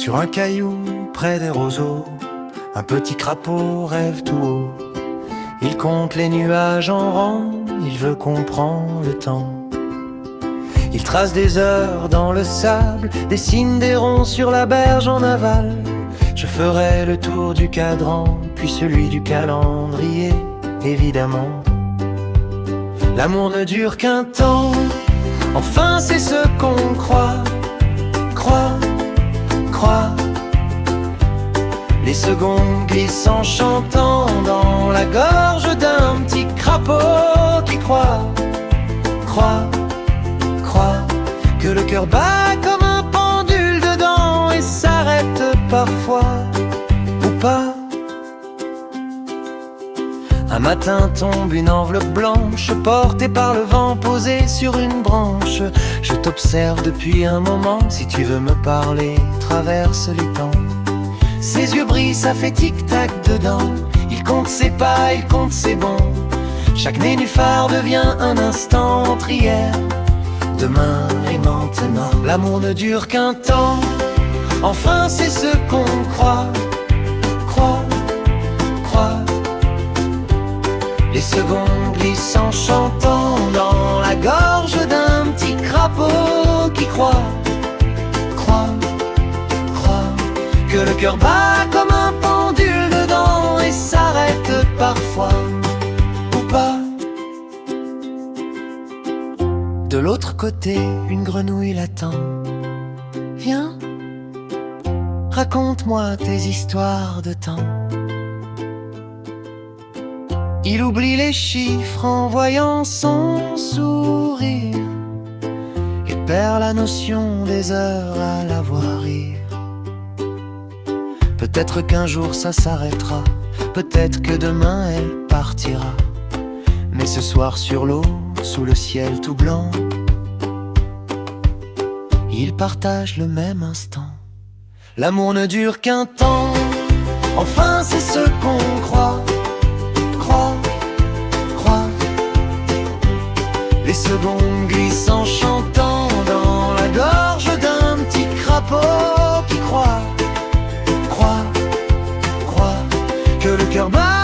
Sur un caillou près des roseaux, un petit crapaud rêve tout haut. Il compte les nuages en rang, il veut comprendre le temps. Il trace des heures dans le sable, dessine des ronds sur la berge en aval. Je ferai le tour du cadran, puis celui du calendrier, évidemment. L'amour ne dure qu'un temps, enfin c'est ce qu'on croit. Croit. Les secondes glissent en chantant dans la gorge d'un petit crapaud qui croit que le cœur bat comme un pendule dedans et s'arrête parfois ou pas. Un matin tombe une enveloppe blanche portée par le vent, posée sur une branche. Je t'observe depuis un moment, si tu veux me parler, traverse les temps. Ses yeux brillent, ça fait tic-tac dedans. Il compte ses pas, il compte ses bons. Chaque nénuphar devient un instant entre hier, demain et maintenant. L'amour ne dure qu'un temps, enfin c'est ce qu'on croit. Les secondes glissent en chantant dans la gorge d'un petit crapaud qui croit que le cœur bat comme un pendule dedans et s'arrête parfois ou pas. De l'autre côté, une grenouille l'attend. Viens, raconte-moi tes histoires de temps. Il oublie les chiffres en voyant son sourire et perd la notion des heures à la voir rire. Peut-être qu'un jour ça s'arrêtera, peut-être que demain elle partira. Mais ce soir sur l'eau, sous le ciel tout blanc, ils partagent le même instant. L'amour ne dure qu'un temps, enfin c'est ce qu'on croit. Les secondes glissent en chantant dans la gorge d'un petit crapaud qui croit que le cœur bat